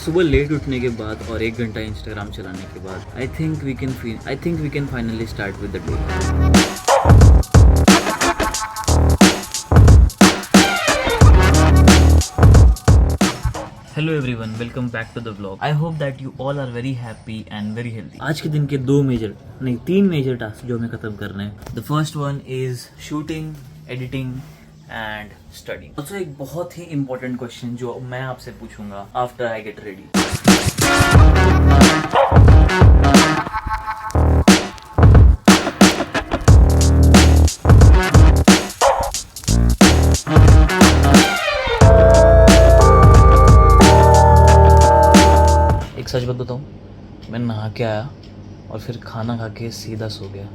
सुबह लेट उठने के बाद और 1 घंटा इंस्टाग्राम चलाने के बाद I think we can finally start with the day. Hello everyone, welcome back to the vlog. I hope that you all are very happy and very healthy. आज के दिन के 3 मेजर टास्क जो हमें खत्म करने हैं। The first one is shooting, editing and studying. Also एक बहुत ही इंपॉर्टेंट क्वेश्चन जो मैं आपसे पूछूंगा आफ्टर आई गेट रेडी। एक सच बताता हूँ, मैं नहा के आया और फिर खाना खा के सीधा सो गया।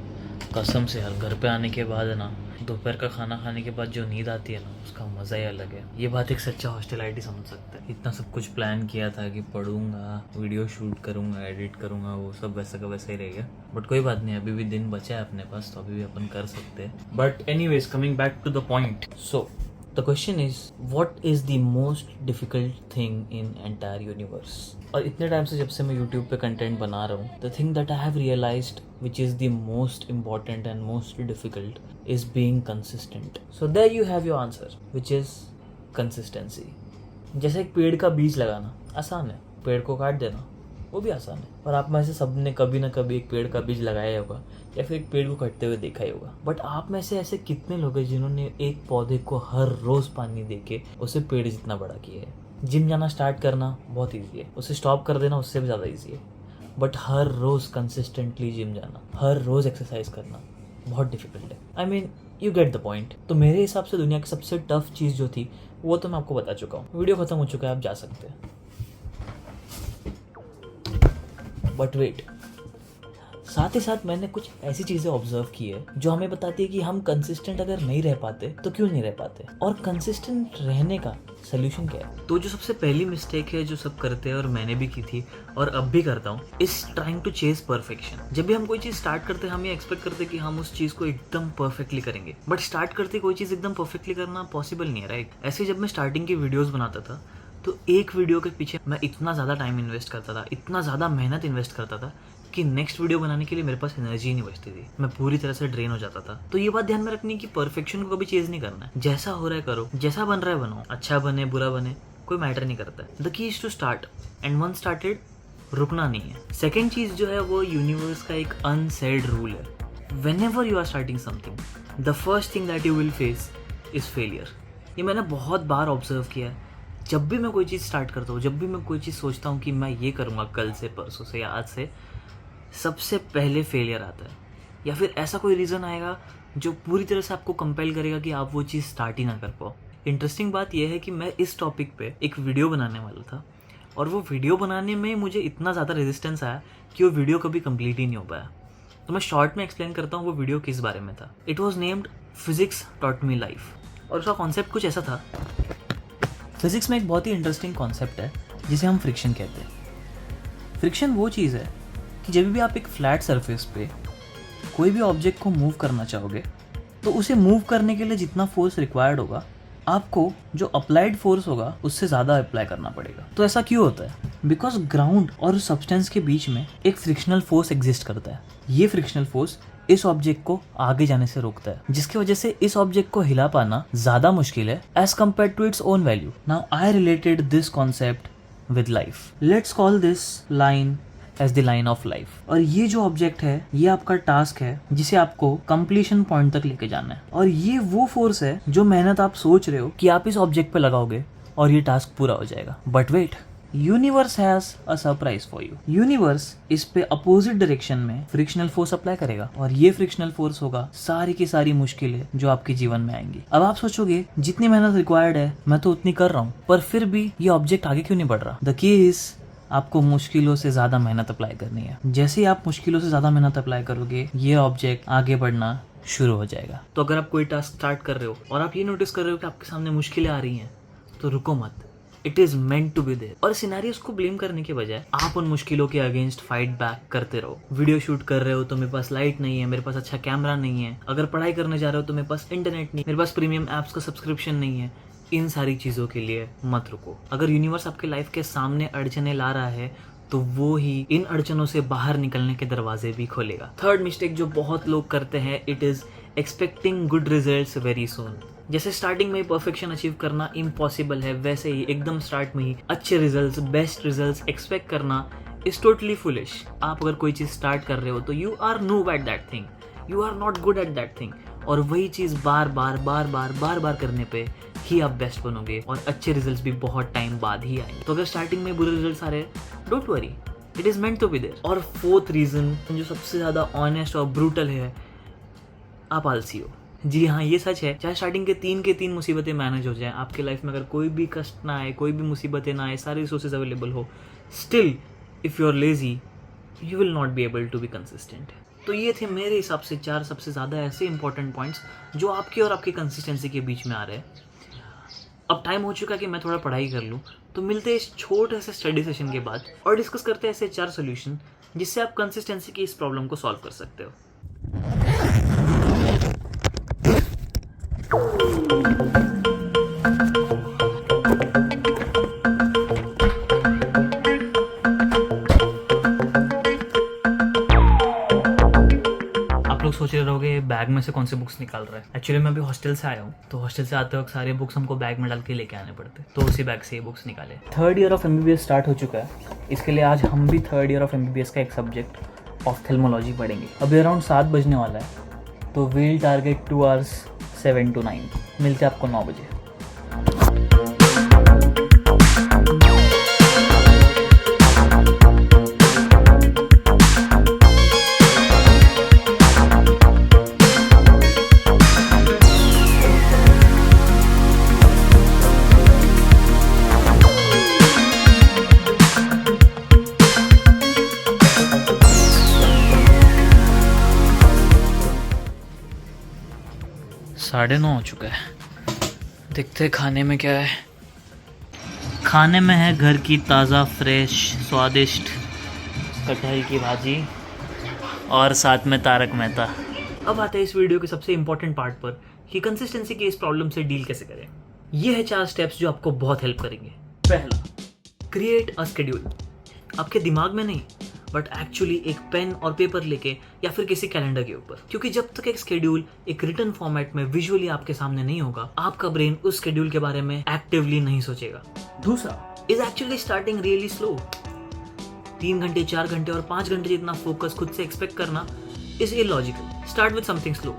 कसम से यार, घर पे आने के बाद है ना, दोपहर का खाना खाने के बाद जो नींद आती है ना, उसका मज़ा ही अलग है। ये बात एक सच्चा हॉस्टल आईटी समझ सकता है। इतना सब कुछ प्लान किया था कि पढ़ूंगा, वीडियो शूट करूंगा, एडिट करूंगा, वो सब वैसा का वैसा ही रह गया। बट कोई बात नहीं, अभी भी दिन बचा है अपने पास, तो अभी भी अपन कर सकते हैं। But anyways, coming back to the point. So the question is, what is the most difficult thing in entire universe? और इतने टाइम से जब से मैं यूट्यूब पे कंटेंट बना रहा हूँ, the thing that I have realized which is the most important and most difficult is being consistent. So there you have your answer, which is consistency. जैसे एक पेड़ का बीज लगाना आसान है, पेड़ को काट देना वो भी आसान है। और आप में से सब ने कभी ना कभी एक पेड़ का बीज लगाया होगा या फिर एक पेड़ को कटते हुए देखा ही होगा। बट आप में से ऐसे कितने लोग हैं जिन्होंने एक पौधे को हर रोज पानी देके उसे पेड़ जितना बड़ा किया है? जिम जाना स्टार्ट करना बहुत ईजी है, उसे स्टॉप कर देना उससे भी ज़्यादा ईजी है। बट हर रोज कंसिस्टेंटली जिम जाना, हर रोज एक्सरसाइज करना बहुत डिफिकल्ट है। I mean, you get the point. तो मेरे हिसाब से दुनिया की सबसे टफ चीज़ जो थी वो तो मैं आपको बता चुका हूँ। वीडियो खत्म हो चुका है, आप जा सकते हैं। बट वेट, साथ ही साथ मैंने कुछ ऐसी चीज़ें ऑब्जर्व की है जो हमें बताती है कि हम कंसिस्टेंट अगर नहीं रह पाते तो क्यों नहीं रह पाते, और कंसिस्टेंट रहने का सोल्यूशन क्या है। तो जो सबसे पहली मिस्टेक है जो सब करते हैं, और मैंने भी की थी और अब भी करता हूँ, is trying to chase perfection. जब भी हम कोई चीज़ स्टार्ट करते हैं, हम ये एक्सपेक्ट करते हैं कि हम उस चीज़ को एकदम परफेक्टली करेंगे। बट स्टार्ट करते कोई चीज़ एकदम परफेक्टली करना पॉसिबल नहीं है, राइट? ऐसे जब मैं स्टार्टिंग की वीडियोज़ बनाता था तो एक वीडियो के पीछे मैं इतना ज़्यादा टाइम इन्वेस्ट करता था, इतना ज़्यादा मेहनत इन्वेस्ट करता था कि नेक्स्ट वीडियो बनाने के लिए मेरे पास एनर्जी ही नहीं बचती थी। मैं पूरी तरह से ड्रेन हो जाता था। तो ये बात ध्यान में रखनी कि परफेक्शन को कभी चेज नहीं करना है। जैसा हो रहा है करो, जैसा बन रहा है बनाओ, अच्छा बने बुरा बने कोई मैटर नहीं करता है। The key is to start, and one started रुकना नहीं है। सेकेंड चीज़ जो है वो यूनिवर्स का एक अनसेड रूल है। Whenever you are starting something, the first thing that you will face is failure. ये मैंने बहुत बार ऑब्जर्व किया है। जब भी मैं कोई चीज़ स्टार्ट करता हूँ, जब भी मैं कोई चीज़ सोचता हूँ कि मैं ये करूँगा कल से, परसों से या आज से, सबसे पहले फेलियर आता है। या फिर ऐसा कोई रीज़न आएगा जो पूरी तरह से आपको कंपेल करेगा कि आप वो चीज़ स्टार्ट ही ना कर पाओ। इंटरेस्टिंग बात यह है कि मैं इस टॉपिक पे एक वीडियो बनाने वाला था, और वो वीडियो बनाने में मुझे इतना ज़्यादा रेजिस्टेंस आया कि वो वीडियो कभी कंप्लीट ही नहीं हो पाया। तो मैं शॉर्ट में एक्सप्लेन करता हूँ वो वीडियो किस बारे में था। It was named physics taught me life, और उसका कॉन्सेप्ट कुछ ऐसा था। फिजिक्स में एक बहुत ही इंटरेस्टिंग कॉन्सेप्ट है जिसे हम फ्रिक्शन कहते हैं। फ्रिक्शन वो चीज़ है कि जब भी आप एक फ्लैट सरफेस पे कोई भी ऑब्जेक्ट को मूव करना चाहोगे तो उसे मूव करने के लिए जितना फोर्स रिक्वायर्ड होगा, आपको जो अप्लाइड फोर्स होगा उससे ज़्यादा अप्लाई करना पड़ेगा। तो ऐसा क्यों होता है? बिकॉज ग्राउंड और उस सब्सटेंस के बीच में एक फ्रिक्शनल फोर्स एग्जिस्ट करता है। ये फ्रिक्शनल फोर्स इस ऑब्जेक्ट को आगे जाने से रोकता है, जिसकी वजह से इस ऑब्जेक्ट को हिला पाना ज्यादा मुश्किल है as compare to its own value. Now I related this concept with life. Let's call this line as the line of life. और ये जो ऑब्जेक्ट है, ये आपका टास्क है जिसे आपको कंप्लीशन पॉइंट तक लेके जाना है। और ये वो फोर्स है जो मेहनत आप सोच रहे हो कि आप इस ऑब्जेक्ट पे लगाओगे और ये टास्क पूरा हो जाएगा। But wait, universe has a surprise for you. Universe इस पे अपोजिट डायरेक्शन में फ्रिक्शनल फोर्स अप्लाई करेगा, और ये फ्रिक्शनल फोर्स होगा सारी की सारी मुश्किलें जो आपके जीवन में आएंगी। अब आप सोचोगे जितनी मेहनत रिक्वायर्ड है मैं तो उतनी कर रहा हूँ, पर फिर भी ये ऑब्जेक्ट आगे क्यों नहीं बढ़ रहा? द की इज, आपको मुश्किलों से ज्यादा मेहनत अप्लाई करनी है। जैसे ही आप मुश्किलों से ज्यादा मेहनत अप्लाई करोगे, ये ऑब्जेक्ट आगे बढ़ना शुरू हो जाएगा। तो अगर आप कोई टास्क स्टार्ट कर रहे हो और आप ये नोटिस कर रहे हो कि आपके सामने मुश्किलें आ रही हैं, तो रुको मत। It is meant to be there. और सिनेरियोस को ब्लेम करने के बजाय आप उन मुश्किलों के अगेंस्ट फाइट बैक करते रहो। वीडियो शूट कर रहे हो तो मेरे पास लाइट नहीं है, मेरे पास अच्छा कैमरा नहीं है। अगर पढ़ाई करने जा रहे हो तो मेरे पास इंटरनेट नहीं, मेरे पास प्रीमियम एप्स का सब्सक्रिप्शन नहीं है। इन सारी चीज़ों के लिए मत रुको। अगर यूनिवर्स आपके लाइफ के सामने अड़चने ला रहा है तो वो ही इन अड़चनों से बाहर निकलने के दरवाजे भी खोलेगा। थर्ड मिस्टेक जो बहुत लोग करते हैं, it is expecting good results very soon. जैसे स्टार्टिंग में परफेक्शन अचीव करना इम्पॉसिबल है, वैसे ही एकदम स्टार्ट में ही अच्छे रिजल्ट्स, बेस्ट रिजल्ट्स एक्सपेक्ट करना इज टोटली फुलिश। आप अगर कोई चीज़ स्टार्ट कर रहे हो तो you are noob at that thing, you are not good at that thing, और वही चीज़ बार बार करने पे ही आप बेस्ट बनोगे और अच्छे रिजल्ट्स भी बहुत टाइम बाद ही आएंगे। तो अगर स्टार्टिंग में बुरे रिजल्ट्स आ रहे हैं, don't worry, it is meant to be there. और फोर्थ रीज़न जो सबसे ज़्यादा ऑनेस्ट और ब्रूटल है, आप आलसी हो। जी हाँ, ये सच है। चाहे स्टार्टिंग के तीन मुसीबतें मैनेज हो जाएं, आपके लाइफ में अगर कोई भी कष्ट ना आए, कोई भी मुसीबतें ना आए, सारे रिसोर्सेज अवेलेबल हो, still if you are lazy you will not be able to be consistent. तो ये थे मेरे हिसाब से 4 सबसे ज़्यादा ऐसे इंपॉर्टेंट पॉइंट्स जो आपके और आपकी कंसिस्टेंसी के बीच में आ रहे हैं। अब टाइम हो चुका कि मैं थोड़ा पढ़ाई कर लूँ, तो मिलते हैं इस छोटे से स्टडी सेशन के बाद और डिस्कस करते हैं ऐसे 4 सोल्यूशन जिससे आप कंसिस्टेंसी की इस प्रॉब्लम को सॉल्व कर सकते हो। सोच रहे रहोगे बैग में से कौन से बुक्स निकाल रहा है। एक्चुअली मैं अभी हॉस्टल से आया हूँ, तो हॉस्टल से आते वक्त सारे बुक्स हमको बैग में डाल के लेके आने पड़ते, तो उसी बैग से ये बुक्स निकाले। 3rd year of MBBS start हो चुका है, इसके लिए आज हम भी 3rd ईयर ऑफ MBBS का एक सब्जेक्ट ऑफ्थेल्मोलॉजी पढ़ेंगे। अभी अराउंड 7 बजने वाला है, तो वील टारगेट 2 hours 7 to 9। मिलते हैं आपको 9 बजे। साढ़े 9 हो चुका है। देखते खाने में क्या है। खाने में है घर की ताज़ा फ्रेश स्वादिष्ट कटहल की भाजी और साथ में तारक मेहता। अब आते हैं इस वीडियो के सबसे इम्पोर्टेंट पार्ट पर कि कंसिस्टेंसी की इस प्रॉब्लम से डील कैसे करें। ये है 4 स्टेप्स जो आपको बहुत हेल्प करेंगे। पहला, क्रिएट अ शेड्यूल। आपके दिमाग में नहीं, बट एक्चुअली एक पेन और पेपर लेके या फिर किसी कैलेंडर के ऊपर, क्योंकि जब तक एक शेड्यूल एक रिटन फॉर्मेट में विजुअली आपके सामने नहीं होगा, आपका ब्रेन उस शेड्यूल के बारे में एक्टिवली नहीं सोचेगा। दूसरा, is actually starting really slow. 3 घंटे, 4 घंटे और 5 घंटे जितना फोकस खुद से एक्सपेक्ट करना is illogical. Start with something slow.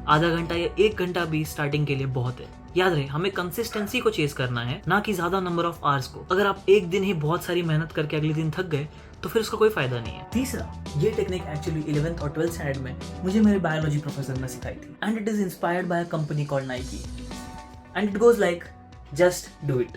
आधा घंटा या 1 घंटा भी स्टार्टिंग के लिए बहुत है। याद रहे, हमें कंसिस्टेंसी को चेस करना है, ना कि ज्यादा नंबर ऑफ आवर्स को। अगर आप एक दिन ही बहुत सारी मेहनत करके अगले दिन थक गए तो फिर उसका कोई फायदा नहीं है। तीसरा, ये टेक्निक एक्चुअली 11th और 12th स्टैंडर्ड में मुझे मेरे बायोलॉजी प्रोफेसर ने सिखाई थी, and it is inspired by a company called Nike, and it goes like just do it.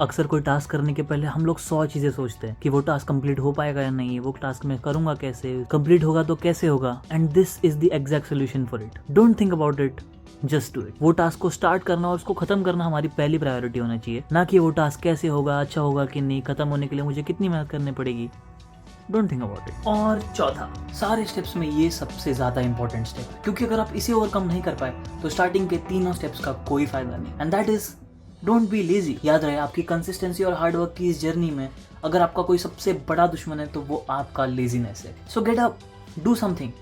अक्सर कोई टास्क करने के पहले हम लोग 100 चीजें सोचते हैं कि वो टास्क कंप्लीट हो पाएगा या नहीं, वो टास्क मैं करूंगा कैसे, कंप्लीट होगा तो कैसे होगा, and this is the exact solution for it. Don't think about it, just do it. वो टास्क को स्टार्ट करना और उसको खत्म करना हमारी पहली प्रायोरिटी होना चाहिए, ना कि वो टास्क कैसे होगा, अच्छा होगा कि नहीं, खत्म होने के लिए मुझे कितनी मेहनत करनी पड़ेगी। Don't think about it. और चौथा, सारे स्टेप्स में ये सबसे ज्यादा इंपॉर्टेंट स्टेप है, क्योंकि अगर आप इसे ओवरकम नहीं कर पाए तो स्टार्टिंग के तीनों स्टेप्स का कोई फायदा नहीं, and that is don't be lazy. याद रहे, आपकी कंसिस्टेंसी और हार्डवर्क की इस जर्नी में अगर आपका कोई सबसे बड़ा दुश्मन है तो वो आपका लेजीनेस है। So get up, do something,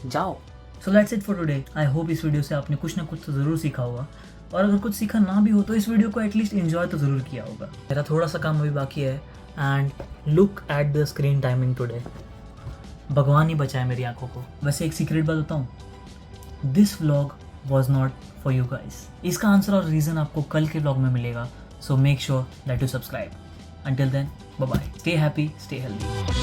जाओ। So that's it for today. I hope इस वीडियो से आपने कुछ ना कुछ तो ज़रूर सीखा होगा, और अगर कुछ सीखा ना भी हो तो इस वीडियो को एटलीस्ट एंजॉय तो ज़रूर किया होगा। मेरा थोड़ा सा काम अभी बाकी है, and look at the screen timing today. भगवान ही बचाए मेरी आंखों को। वैसे एक सीक्रेट बात बताऊँ, this vlog was not for you guys. इसका आंसर और रीज़न आपको कल के व्लॉग में मिलेगा, so make sure that you subscribe. Until then, bye bye. Stay happy, stay healthy.